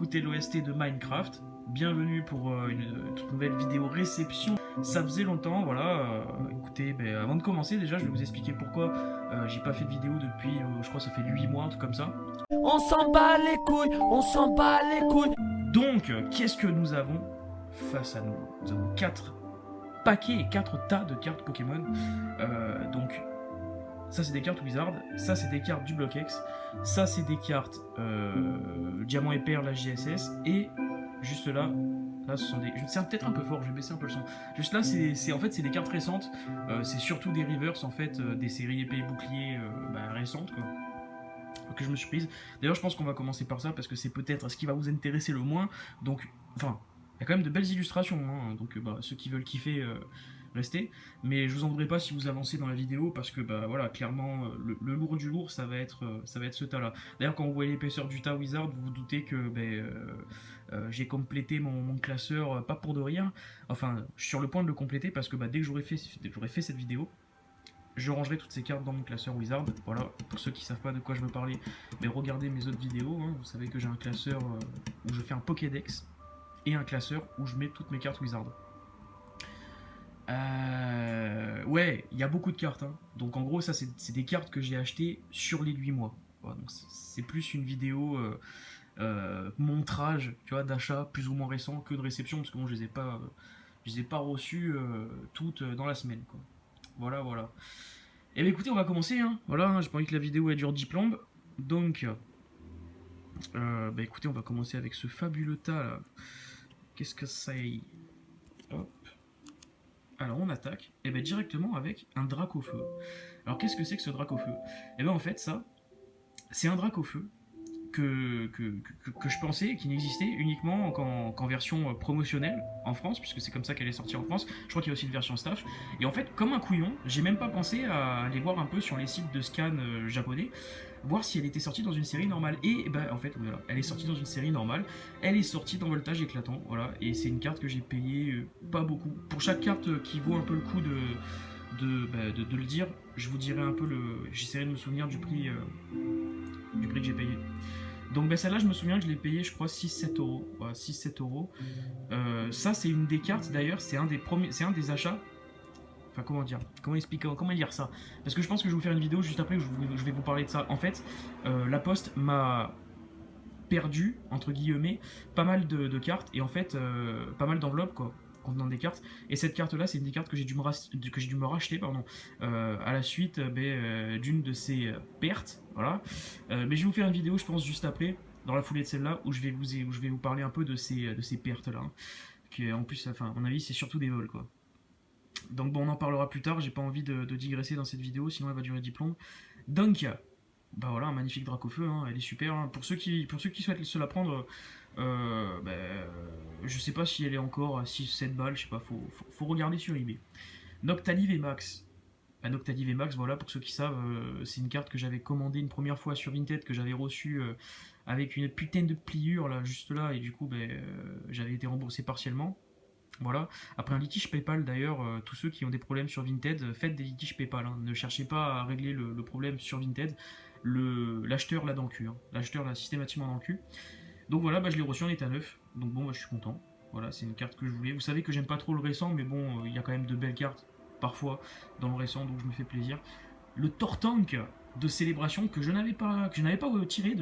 écouter l'OST de Minecraft. Bienvenue pour une toute nouvelle vidéo réception. Ça faisait longtemps, voilà. Écoutez, avant de commencer, déjà, je vais vous expliquer pourquoi j'ai pas fait de vidéo depuis, je crois, ça fait 8 mois, un truc comme ça. On s'en bat les couilles, on s'en bat les couilles. Donc, qu'est-ce que nous avons face à nous? Nous avons 4 paquets et 4 tas de cartes Pokémon. Donc, ça c'est des cartes Wizard, ça c'est des cartes du Block X, ça c'est des cartes Diamant et Perle, la JSS, et juste là, ce sont des... C'est peut-être un peu fort, je vais baisser un peu le son. Juste là, c'est en fait c'est des cartes récentes, c'est surtout des reverse en fait, des séries épée et bouclier récentes quoi. Que je me suis prise. D'ailleurs, je pense qu'on va commencer par ça parce que c'est peut-être ce qui va vous intéresser le moins. Donc, enfin, il y a quand même de belles illustrations, hein, donc ceux qui veulent kiffer, restez. Mais je vous en voudrais pas si vous avancez dans la vidéo parce que voilà, clairement, le lourd du lourd, ça va être ce tas-là. D'ailleurs, quand vous voyez l'épaisseur du tas Wizard, vous vous doutez que j'ai complété mon classeur, pas pour de rien. Enfin, je suis sur le point de le compléter parce que dès que j'aurai fait cette vidéo, je rangerai toutes ces cartes dans mon classeur Wizard. Voilà, pour ceux qui savent pas de quoi je veux parler, mais regardez mes autres vidéos, hein. Vous savez que j'ai un classeur où je fais un Pokédex et un classeur où je mets toutes mes cartes Wizard. Ouais, il y a beaucoup de cartes, hein. Donc en gros, ça c'est des cartes que j'ai achetées sur les 8 mois. Voilà, donc c'est plus une vidéo montrage, tu vois, d'achat plus ou moins récent que de réception, parce que bon, je les ai pas reçues toutes dans la semaine, quoi. Voilà, voilà. Et bien écoutez, on va commencer, hein. Voilà, hein, j'ai pas envie que la vidéo elle dure 10 plombes. Donc, écoutez, on va commencer avec ce fabuleux tas là. Qu'est-ce que c'est? Hop. Alors on attaque, et directement avec un Dracofeu. Alors qu'est-ce que c'est que ce Dracofeu? Et bien en fait, ça, c'est un Dracofeu que je pensais qui n'existait uniquement qu'en version promotionnelle en France, puisque c'est comme ça qu'elle est sortie en France. Je crois qu'il y a aussi une version staff. Et en fait, comme un couillon, j'ai même pas pensé à aller voir un peu sur les sites de scan japonais, voir si elle était sortie dans une série normale. Et en fait, voilà, elle est sortie dans une série normale. Elle est sortie dans Voltage Éclatant, voilà. Et c'est une carte que j'ai payée pas beaucoup. Pour chaque carte qui vaut un peu le coup de le dire, je vous dirai un peu j'essaierai de me souvenir du prix que j'ai payé. Donc celle-là, je me souviens que je l'ai payé, je crois, 6-7 euros. Voilà, 6-7 euros. Ça, c'est une des cartes, d'ailleurs, c'est un des achats. Enfin, comment dire? Comment dire ça? Parce que je pense que je vais vous faire une vidéo juste après où je vais vous parler de ça. En fait, la Poste m'a perdu, entre guillemets, pas mal de cartes, et en fait, pas mal d'enveloppes, quoi, contenant des cartes. Et cette carte-là, c'est une des cartes que j'ai dû me racheter, pardon, à la suite d'une de ces pertes. Voilà. Mais je vais vous faire une vidéo, je pense, juste après, dans la foulée de celle-là, où je vais vous parler un peu de ces pertes-là. Hein, qui, en plus, enfin, à mon avis, c'est surtout des vols, quoi. Donc bon, on en parlera plus tard, j'ai pas envie de digresser dans cette vidéo, sinon elle va durer 10 plombes. Donc, voilà, un magnifique Dracofeu, hein, elle est super. Hein. Pour ceux qui souhaitent se la prendre, je sais pas si elle est encore à 6-7 balles, je sais pas, faut regarder sur eBay. Noctali VMAX. Noctali VMAX, voilà, pour ceux qui savent, c'est une carte que j'avais commandée une première fois sur Vinted, que j'avais reçue avec une putain de pliure, là, juste là, et du coup, j'avais été remboursé partiellement. Voilà. Après un litige PayPal d'ailleurs, tous ceux qui ont des problèmes sur Vinted, faites des litiges PayPal. Hein. Ne cherchez pas à régler le problème sur Vinted. L'acheteur l'a dans le cul. Hein. L'acheteur l'a systématiquement dans le cul. Donc voilà, je l'ai reçu en état neuf. Donc bon, je suis content. Voilà, c'est une carte que je voulais. Vous savez que j'aime pas trop le récent, mais bon, il y a quand même de belles cartes parfois dans le récent, donc je me fais plaisir. Le Tortank de célébration que je n'avais pas tiré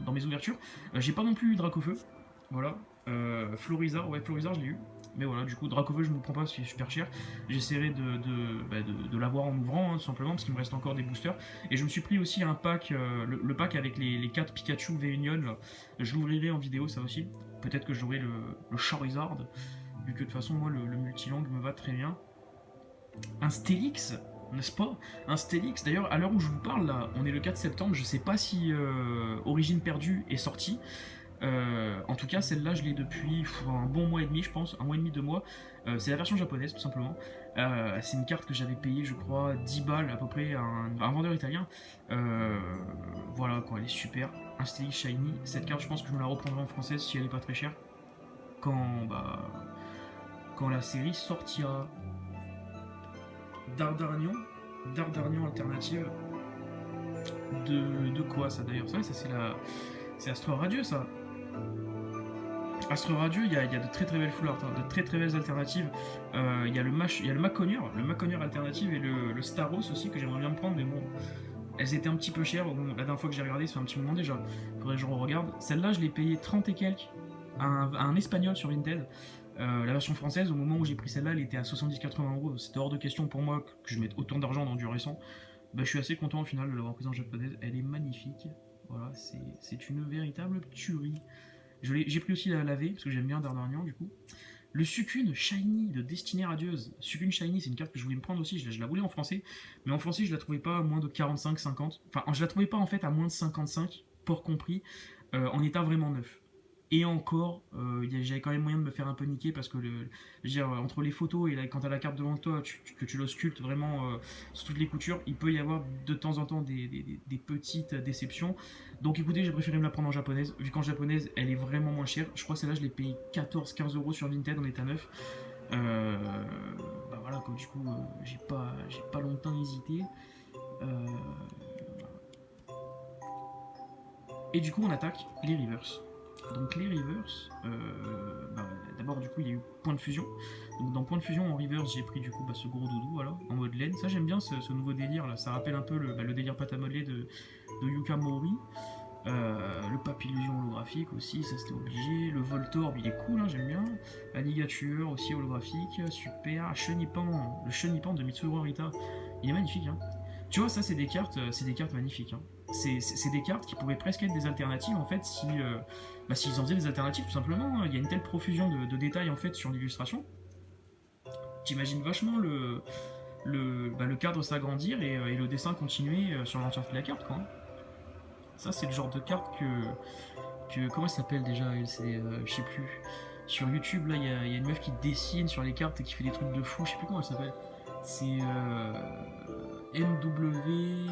dans mes ouvertures. J'ai pas non plus eu Dracofeu. Voilà. Florizard, Florizard je l'ai eu. Mais voilà, du coup, Dracofeu, je ne me prends pas parce qu'il est super cher. J'essaierai de l'avoir en ouvrant, hein, tout simplement, parce qu'il me reste encore des boosters. Et je me suis pris aussi un pack, le pack avec les 4 Pikachu V-Union. Là. Je l'ouvrirai en vidéo, ça aussi. Peut-être que j'aurai le Charizard, vu que de toute façon, moi, le multilangue me va très bien. Un Steelix, n'est-ce pas? Un Steelix, d'ailleurs, à l'heure où je vous parle, là, on est le 4 septembre, je sais pas si Origine Perdue est sortie. En tout cas, celle-là, je l'ai depuis un bon mois et demi, je pense, un mois et demi, 2 mois. C'est la version japonaise, tout simplement. C'est une carte que j'avais payée, je crois, 10 balles à peu près à un vendeur italien. Voilà, quoi, elle est super. Un Steelix Shiny. Cette carte, je pense que je me la reprendrai en française si elle est pas très chère. Quand la série sortira. Dardarnion alternative. De quoi ça d'ailleurs? Ça c'est Astro Radieux ça. Astro Radio, il y a de très très belles full art, hein, de très très belles alternatives. Il y a le Maconure alternative et le Staros aussi que j'aimerais bien me prendre, mais bon, elles étaient un petit peu chères. La dernière fois que j'ai regardé, ça fait un petit moment déjà. Faudrait que je regarde. Celle-là, je l'ai payée 30 et quelques à un espagnol sur Vinted. La version française, au moment où j'ai pris celle-là, elle était à 70-80 euros. C'était hors de question pour moi que je mette autant d'argent dans du récent. Bah, je suis assez content au final de l'avoir prise en japonaise. Elle est magnifique. Voilà, c'est une véritable tuerie. J'ai pris aussi la V, parce que j'aime bien D'Artagnan du coup. Le Sukun Shiny de Destinée Radieuse. Sukun Shiny, c'est une carte que je voulais me prendre aussi. Je la voulais en français, mais en français, je la trouvais pas à moins de 45-50. Enfin, je la trouvais pas en fait à moins de 55, port compris, en état vraiment neuf. Et encore, j'avais quand même moyen de me faire un peu niquer parce que je veux dire, entre les photos et quand t'as la carte devant toi, que tu l'auscultes vraiment sur toutes les coutures, il peut y avoir de temps en temps des petites déceptions. Donc écoutez, j'ai préféré me la prendre en japonaise, vu qu'en japonaise, elle est vraiment moins chère. Je crois que celle-là, je l'ai payé 14-15 € sur Vinted en état neuf. Bah voilà, quoi, du coup, j'ai pas longtemps hésité. Euh, et du coup, on attaque les reverse. Donc les reverse, bah, d'abord du coup il y a eu point de fusion. Donc dans point de fusion en reverse j'ai pris du coup ce gros doudou voilà, en mode laine. Ça j'aime bien ce nouveau délire là, ça rappelle un peu le délire pâte à modeler de Yuka Mori. Le papillusion holographique aussi, ça c'était obligé. Le Voltorb il est cool, hein, j'aime bien. La Nigatueur aussi holographique, super. Chenipan, le Chenipan de Mitsuru Rita, il est magnifique. Hein. Tu vois, ça c'est des cartes magnifiques. Hein. C'est des cartes qui pourraient presque être des alternatives en fait si s'ils en faisaient des alternatives tout simplement. Hein. Il y a une telle profusion détails en fait sur l'illustration. T'imagines vachement le cadre s'agrandir et le dessin continuer sur l'entièreté de la carte quoi. Hein. Ça c'est le genre de carte comment ça s'appelle déjà elle, je sais plus. Sur YouTube là il y a une meuf qui dessine sur les cartes et qui fait des trucs de fou, je sais plus comment elle s'appelle. C'est MWO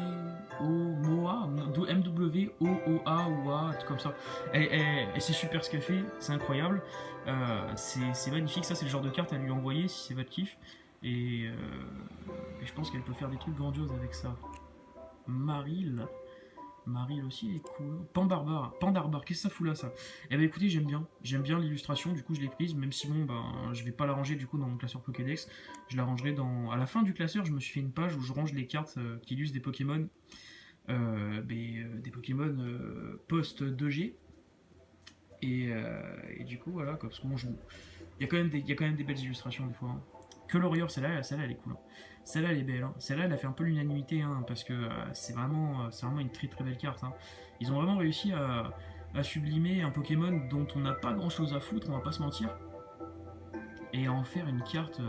Moa, MWOOA ou A, tout comme ça. Et c'est super ce qu'elle fait, c'est incroyable. C'est magnifique, ça c'est le genre de carte à lui envoyer si c'est votre kiff. Et je pense qu'elle peut faire des trucs grandioses avec ça. Maril. Maril aussi, elle est cool. Pandarbar, qu'est-ce que ça fout là ça? Eh ben écoutez, j'aime bien l'illustration, du coup je l'ai prise, même si bon, je vais pas la ranger du coup dans mon classeur Pokédex, je la rangerai à la fin du classeur, je me suis fait une page où je range les cartes qui illustrent des Pokémon, des Pokémon post 2G, et du coup voilà, quoi, parce que bon, il y a quand même des belles illustrations des fois. Hein. Que l'Orior, celle-là elle est cool. Hein. Celle-là elle est belle. Hein. Celle-là elle a fait un peu l'unanimité hein, parce que c'est vraiment une très très belle carte. Hein. Ils ont vraiment réussi à sublimer un Pokémon dont on n'a pas grand chose à foutre, on va pas se mentir, et à en faire une carte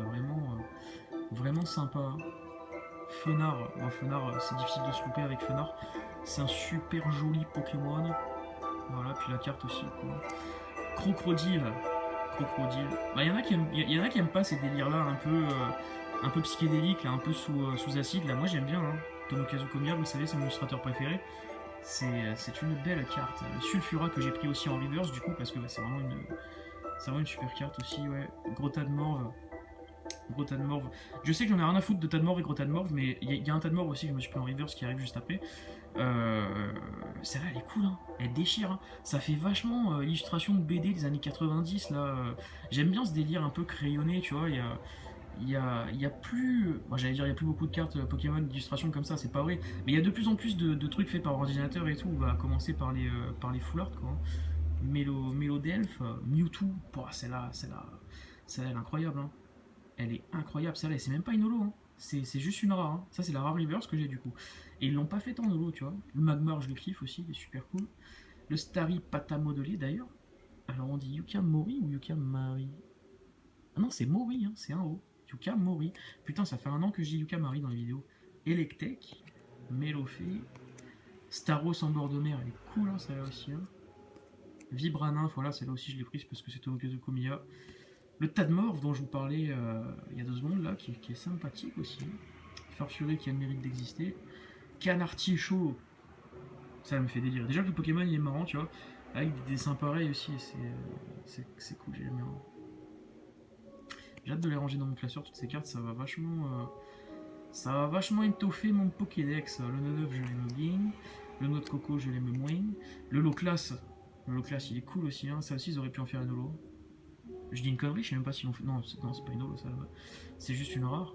vraiment sympa. Hein. Fenard, c'est difficile de se louper avec Fenard. C'est un super joli Pokémon. Voilà, puis la carte aussi. Crocodile. Bah, y en a qui aiment pas ces délires-là un peu psychédéliques, là, un peu sous acide. Là, moi j'aime bien. Hein. Tomokazu Komiya, vous le savez, c'est mon illustrateur préféré. C'est une belle carte. Sulfura que j'ai pris aussi en reverse du coup parce que c'est vraiment une super carte aussi. Ouais. Grota de Morve. Je sais que j'en ai rien à foutre de Tadmor et Grota de Morve, mais il y a un Tadmor aussi que je me suis pris en reverse qui arrive juste après. Celle-là elle est cool, hein. Elle déchire. Hein. Ça fait vachement illustration de BD des années 90 là. J'aime bien ce délire un peu crayonné, tu vois. Il y a plus. Bon, j'allais dire, il y a plus beaucoup de cartes Pokémon d'illustration comme ça, c'est pas vrai. Mais il y a de plus en plus de trucs faits par ordinateur et tout. On va commencer par les full art quoi. Mélodelph, Mewtwo. Pouah, celle-là, elle est incroyable. Hein. Elle est incroyable, celle-là. C'est même pas une holo. Hein. C'est juste une rare. Hein. Ça, c'est la rare reverse que j'ai du coup. Et ils l'ont pas fait en holo, tu vois. Le Magmar, je le kiffe aussi, il est super cool. Le Starry Pata modelé d'ailleurs. Alors on dit Yuka Mori ou Yuka Mari? Ah non, c'est Mori, hein, c'est un O. Yuka Mori. Putain, ça fait un an que je dis Yuka Mari dans les vidéos. Electek, Melofé, Staros en bord de mer, elle est cool, hein, celle-là aussi. Hein. Vibranin, voilà, celle-là aussi je l'ai prise parce que c'était Tomokazu Komiya. Le Tadmorph dont je vous parlais il y a 2 secondes là, qui est sympathique aussi. Farfuré qui a le mérite d'exister. Canartier chaud, ça me fait délire. Déjà que le Pokémon il est marrant, tu vois, avec des dessins pareils aussi, c'est cool, j'aime bien. J'ai hâte de les ranger dans mon classeur, toutes ces cartes, ça va vachement étoffer mon Pokédex. Le 9 je l'aime bien, le noix de coco je l'aime moins, le low class Le holo class il est cool aussi, hein. Ça aussi ils auraient pu en faire un holo. Je dis une connerie, je sais même pas si l'ont fait. Non, c'est pas une holo ça là-bas. C'est juste une rare.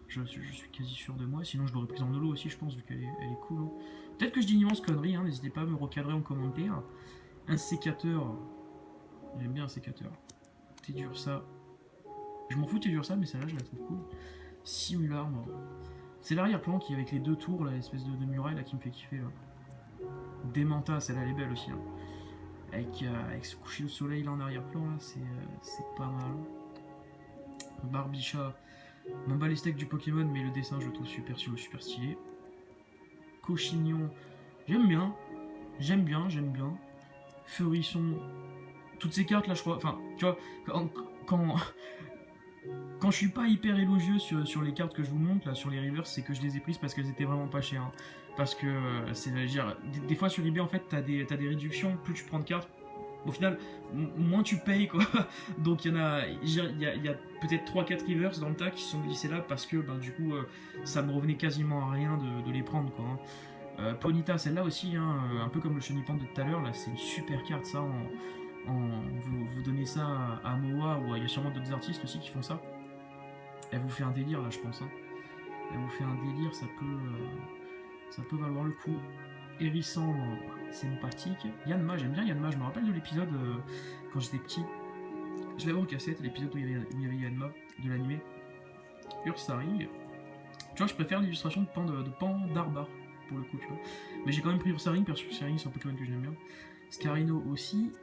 Je suis quasi sûr de moi, sinon je l'aurais prise en holo aussi, je pense, vu qu'elle est cool. Hein. Peut-être que je dis une immense connerie, hein. N'hésitez pas à me recadrer en commentaire. Un sécateur. J'aime bien un sécateur. T'es dur ça. Je m'en fous, t'es dur ça, mais celle-là je la trouve cool. Simular, moi. C'est l'arrière-plan qui, avec les deux tours, l'espèce de muraille là, qui me fait kiffer. Là. Demanta, celle-là elle est belle aussi. Hein. Avec ce coucher au soleil là en arrière-plan, là, c'est pas mal. Barbicha, m'en bat les steaks du Pokémon, mais le dessin je le trouve super stylé. Cochignon, j'aime bien. Feurisson, toutes ces cartes là, je crois. Enfin, tu vois, quand je suis pas hyper élogieux sur les cartes que je vous montre là, sur les rivers, c'est que je les ai prises parce qu'elles étaient vraiment pas chères. Hein. Parce que des fois sur eBay en fait t'as des réductions, plus tu prends de cartes, au final moins tu payes quoi. Donc il y a peut-être 3-4 rivers dans le tas qui sont glissés là parce que ben, du coup ça me revenait quasiment à rien de les prendre quoi. Hein. Ponyta, celle-là aussi, hein, un peu comme le Chenipan de tout à l'heure, là c'est une super carte ça. Vous donnez ça à Moa ou il y a sûrement d'autres artistes aussi qui font ça. Elle vous fait un délire là je pense. Hein. Elle vous fait un délire, ça peut valoir le coup. Hérissant, sympathique. Yanma, j'aime bien Yanma, je me rappelle de l'épisode quand j'étais petit. Je l'avais en cassette, l'épisode où il y avait Yanma de l'animé. Ursaring. Tu vois, je préfère l'illustration de Pan d'Arbar pour le coup, tu vois. Mais j'ai quand même pris Ursaring parce que Ursaring c'est un Pokémon que j'aime bien. Scarino aussi.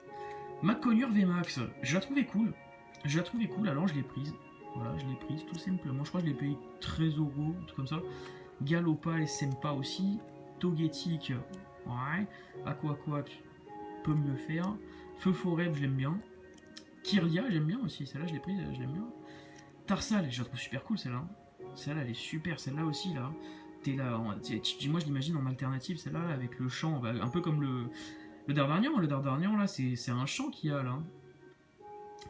Maconure VMAX, je la trouvais cool. Alors je l'ai prise. Voilà, je l'ai prise tout simplement. Je crois que je l'ai payé 13 €, un truc comme ça. Galopa et Sempa aussi. Togetic, ouais. Aquaquack peut mieux faire. Feu Forêt, je l'aime bien. Kyria, j'aime bien aussi. Celle-là, je l'ai prise, je l'aime bien. Tarsal, je la trouve super cool celle-là. Celle-là, elle est super. Celle-là aussi, là. T'es là. Moi, je l'imagine en alternative, celle-là, avec le chant. Bah, un peu comme le Dardarnian. Le Dardarnian, là, c'est un chant qu'il y a, là.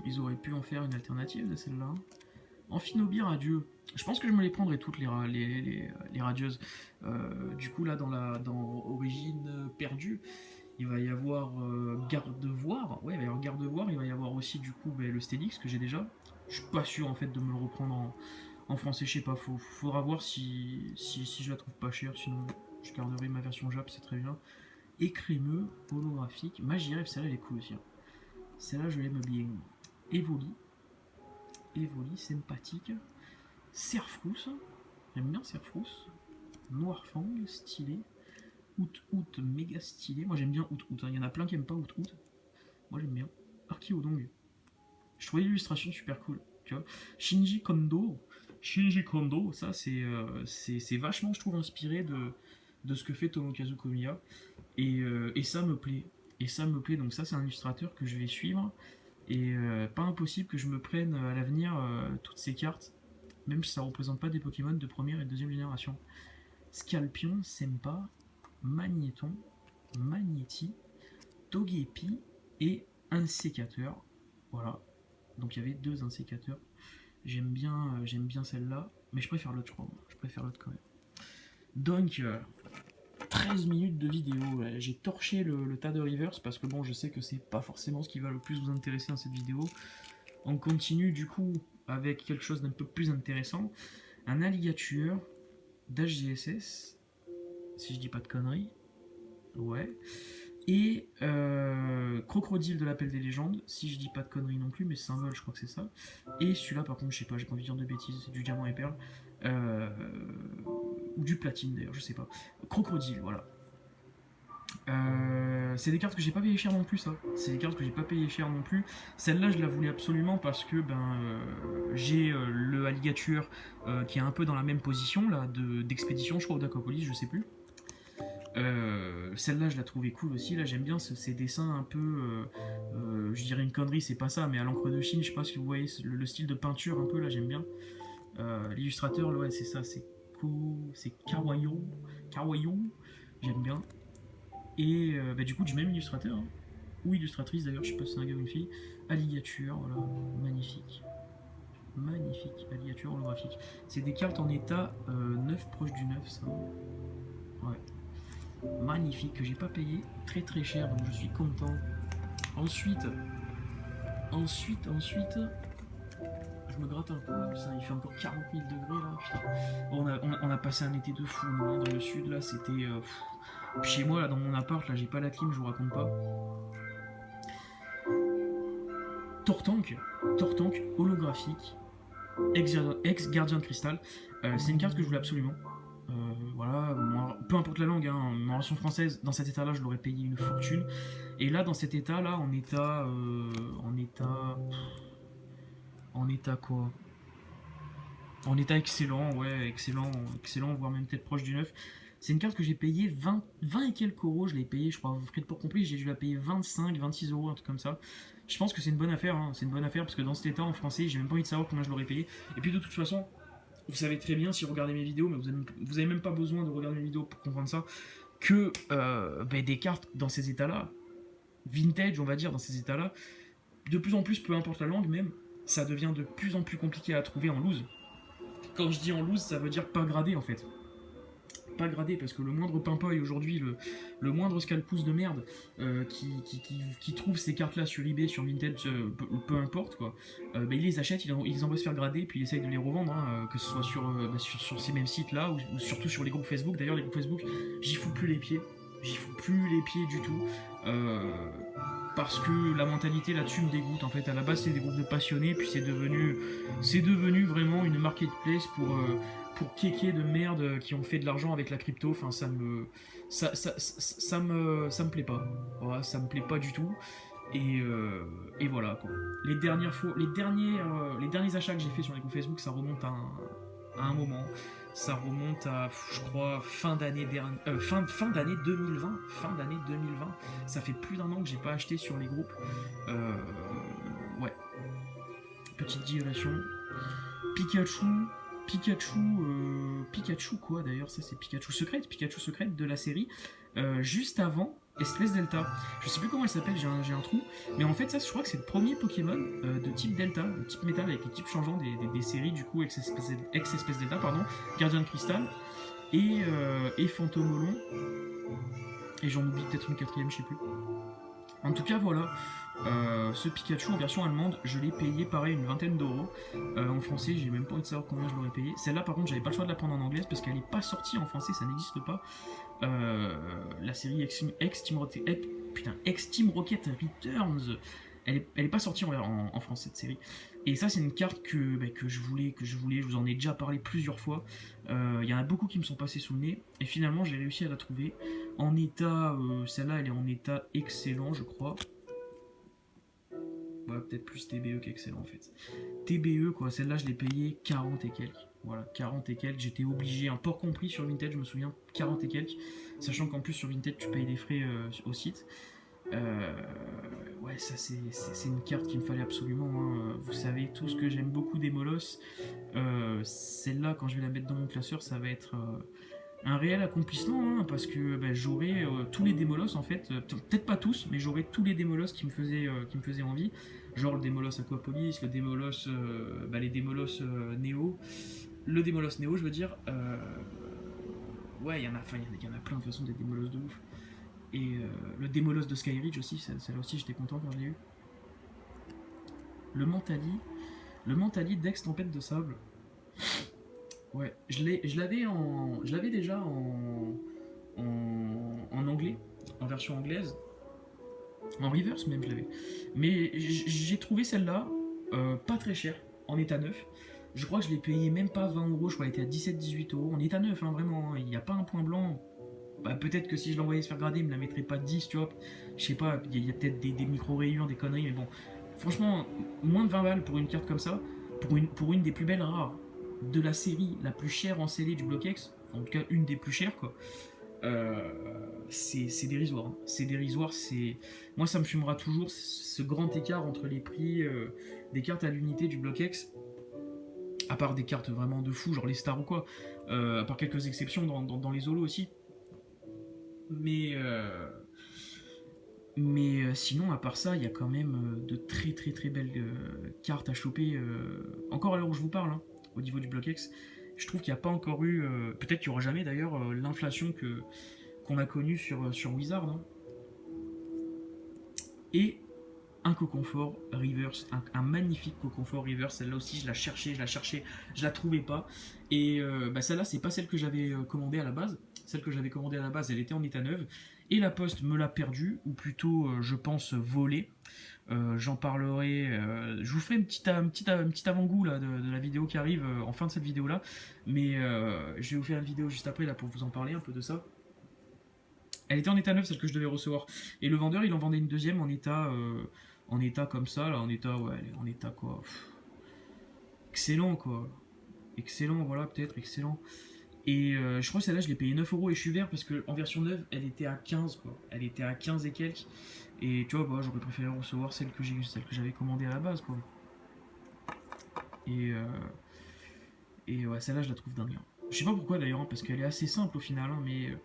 Ils auraient pu en faire une alternative de celle-là. Amphinobie radieux. Je pense que je me les prendrai toutes les radieuses. Du coup là dans Origine perdue, il va y avoir Gardevoir. Ouais, il va y avoir Gardevoir. Il va y avoir aussi du coup le Stélix que j'ai déjà. Je suis pas sûr en fait de me le reprendre en français. Je sais pas. Faudra voir si je la trouve pas chère. Sinon je garderai ma version Jap, c'est très bien. Écrémeux, holographique. Magiref, celle-là elle est cool aussi. Hein. Celle-là je l'aime bien. Evoli, sympathique. Serfrousse, j'aime bien Serfrousse. Noirfang, stylé. Out, méga stylé. Moi j'aime bien Out. Hein. Il y en a plein qui aiment pas Out. Moi j'aime bien. Archeodong. Je trouvais l'illustration super cool. Tu vois. Shinji Kondo, ça c'est vachement, je trouve, inspiré de ce que fait Tomokazu Komiya. Et ça me plaît. Donc ça c'est un illustrateur que je vais suivre. Et pas impossible que je me prenne à l'avenir toutes ces cartes, même si ça représente pas des Pokémon de première et de deuxième génération. Scalpion, Sempa, Magnéton, Magnéti, Togepi et un sécateur. Voilà. Donc il y avait 2 insécateurs. J'aime bien celle-là, mais je préfère l'autre, je crois. Je préfère l'autre quand même. Donc 13 minutes de vidéo. J'ai torché le tas de reverse parce que bon, je sais que c'est pas forcément ce qui va le plus vous intéresser dans cette vidéo. On continue du coup avec quelque chose d'un peu plus intéressant. Un alligator d'HGSS, si je dis pas de conneries. Ouais. Et Crocodile de l'appel des légendes, si je dis pas de conneries non plus, mais symbole, je crois que c'est ça. Et celui-là, par contre, je sais pas, j'ai pas envie de dire de bêtises, c'est du diamant et perle. Ou du platine d'ailleurs, je sais pas. Crocodile, voilà. C'est des cartes que j'ai pas payé cher non plus, ça. Celle-là, je la voulais absolument parce que j'ai le alligator qui est un peu dans la même position là d'expédition, je crois, ou d'Aquapolis, je sais plus. Celle-là, je la trouvais cool aussi. Là, j'aime bien ces dessins un peu. Je dirais une connerie, c'est pas ça, mais à l'encre de Chine, je sais pas si vous voyez le style de peinture un peu là, j'aime bien. L'illustrateur, ouais, c'est ça, c'est Kawayo, j'aime bien. Et du coup, du même illustrateur, hein, ou illustratrice d'ailleurs, je sais pas si c'est un gars ou une fille. Alligator, voilà, magnifique. Alligator holographique. C'est des cartes en état 9 proche du 9, ça. Ouais. Magnifique, que j'ai pas payé très très cher, donc je suis content. Ensuite, je me gratte un peu, ça, il fait encore 40 000 degrés là, putain. On a passé un été de fou, nous, hein, dans le sud là, c'était. Chez moi, là, dans mon appart, là, j'ai pas la clim, je vous raconte pas. Tortank, Tortank holographique, ex-gardien de cristal. C'est une carte que je voulais absolument. Voilà, moi, peu importe la langue, hein, en version française, dans cet état-là, je l'aurais payé une fortune. Et là, dans cet état-là, en état quoi? En état excellent, ouais, excellent, excellent, voire même peut-être proche du neuf. C'est une carte que j'ai payé 20 et quelques euros, je l'ai payé, je crois, frais de port compris, j'ai dû la payer 25, 26 euros, un truc comme ça. Je pense que c'est une bonne affaire, hein, c'est une bonne affaire, parce que dans cet état en français, j'ai même pas envie de savoir combien je l'aurais payé. Et puis de toute façon, vous savez très bien si vous regardez mes vidéos, mais vous avez même pas besoin de regarder mes vidéos pour comprendre ça, que des cartes dans ces états-là, vintage, on va dire, dans ces états-là, de plus en plus, peu importe la langue même, ça devient de plus en plus compliqué à trouver en loose. Quand je dis en loose, ça veut dire pas gradé en fait. Pas gradé parce que le moindre pimpoil aujourd'hui, le moindre scalpousse de merde qui trouve ces cartes là sur eBay, sur Vinted, peu importe quoi, il les achète, il les envoie se faire grader, puis il essaye de les revendre, hein, que ce soit sur ces mêmes sites là ou surtout sur les groupes Facebook. D'ailleurs, les groupes Facebook, j'y fous plus les pieds. J'y fous plus les pieds du tout. Parce que la mentalité là-dessus me dégoûte. En fait, à la base, c'est des groupes de passionnés, puis c'est devenu vraiment une marketplace pour kékés de merde qui ont fait de l'argent avec la crypto. Enfin, ça me plaît pas. Voilà, ça me plaît pas du tout. Et voilà quoi. Les derniers achats que j'ai fait sur les groupes Facebook, ça remonte à un moment. Ça remonte à, je crois, fin d'année 2020. Fin d'année 2020. Ça fait plus d'un an que j'ai pas acheté sur les groupes. Ouais. Petite digression. Pikachu. Pikachu quoi d'ailleurs, ça c'est Pikachu Secret de la série, juste avant Espèce Delta. Je sais plus comment elle s'appelle, j'ai un trou, mais en fait ça je crois que c'est le premier Pokémon de type Delta, de type métal avec les types changeants des séries du coup ex-Espèce Delta, pardon, Gardien de Cristal et Fantomolon, et j'en oublie peut-être une quatrième, je sais plus. En tout cas, voilà, ce Pikachu en version allemande, je l'ai payé pareil une vingtaine d'euros. En français, j'ai même pas envie de savoir combien je l'aurais payé. Celle-là, par contre, j'avais pas le choix de la prendre en anglaise parce qu'elle est pas sortie en français, ça n'existe pas. La série Ex-Team Rocket Returns, elle est pas sortie en français, cette série. Et ça, c'est une carte que je voulais, je vous en ai déjà parlé plusieurs fois. Il y en a beaucoup qui me sont passés sous le nez, et finalement, j'ai réussi à la trouver. En état, celle-là, elle est en état excellent, je crois. Ouais, peut-être plus TBE qu'excellent en fait. TBE, quoi, celle-là, je l'ai payée 40 et quelques. Voilà, 40 et quelques. J'étais obligé, un port compris sur Vinted, je me souviens, 40 et quelques. Sachant qu'en plus, sur Vinted, tu payes des frais au site. Ouais, ça, c'est une carte qu'il me fallait absolument, hein. Vous savez tous que j'aime beaucoup des molosses. Celle-là, quand je vais la mettre dans mon classeur, ça va être un réel accomplissement, hein, parce que j'aurai tous les démolos en fait, peut-être pas tous, mais j'aurai tous les démolos qui me faisaient envie, genre le démolos Aquapolis, le démolos, les démolos Néo, le démolos Néo, je veux dire. Ouais, il y en a plein de façons des démolos de ouf. Et le démolos de Skyridge aussi, celle-là aussi j'étais content quand je l'ai eu. Le Mentali d'Ex Tempête de Sable. Ouais, je l'avais déjà en anglais, en version anglaise, en reverse même je l'avais. Mais j'ai trouvé celle-là pas très chère, en état neuf. Je crois que je l'ai payé même pas 20 euros, je crois qu'elle était à 17-18 euros, en état neuf, hein, vraiment, hein, il n'y a pas un point blanc. Peut-être que si je l'envoyais se faire grader, il me la mettrait pas 10, tu vois. Je sais pas, il y a peut-être des micro-rayures, des conneries, mais bon. Franchement, moins de 20 balles pour une carte comme ça, pour une des plus belles rares de la série, la plus chère en scellé du BlockX, en tout cas une des plus chères, quoi. C'est dérisoire, hein. C'est dérisoire, moi ça me fumera toujours ce grand écart entre les prix des cartes à l'unité du BlockX, à part des cartes vraiment de fou, genre les stars ou quoi, à part quelques exceptions dans les holos aussi. Mais sinon, à part ça, il y a quand même de très très très belles cartes à choper, encore à l'heure où je vous parle, hein, au niveau du BlockX. Je trouve qu'il n'y a pas encore eu, peut-être qu'il n'y aura jamais d'ailleurs, l'inflation qu'on a connue sur Wizard, hein. Et un Coconfort Reverse, un magnifique Coconfort Reverse. Celle-là aussi, je la cherchais, je la trouvais pas. Et celle-là, c'est pas celle que j'avais commandée à la base. Celle que j'avais commandée à la base, elle était en état neuve. Et la poste me l'a perdue, ou plutôt, je pense, volée. J'en parlerai. Je vous ferai un petit avant-goût là, de la vidéo qui arrive en fin de cette vidéo-là. Mais je vais vous faire une vidéo juste après là, pour vous en parler un peu de ça. Elle était en état neuf, celle que je devais recevoir. Et le vendeur, il en vendait une deuxième en état comme ça, là, en état, ouais, en état quoi. Excellent, quoi. Excellent, voilà, peut-être, excellent. Et je crois que celle-là, je l'ai payé 9 € et je suis vert parce qu'en version neuve, elle était à 15, quoi. Elle était à 15 et quelques. Et tu vois, bah, j'aurais préféré recevoir celle que j'avais commandée à la base, quoi. Et, euh, et ouais, celle-là, je la trouve dingue. Je sais pas pourquoi d'ailleurs, hein, parce qu'elle est assez simple au final, hein, mais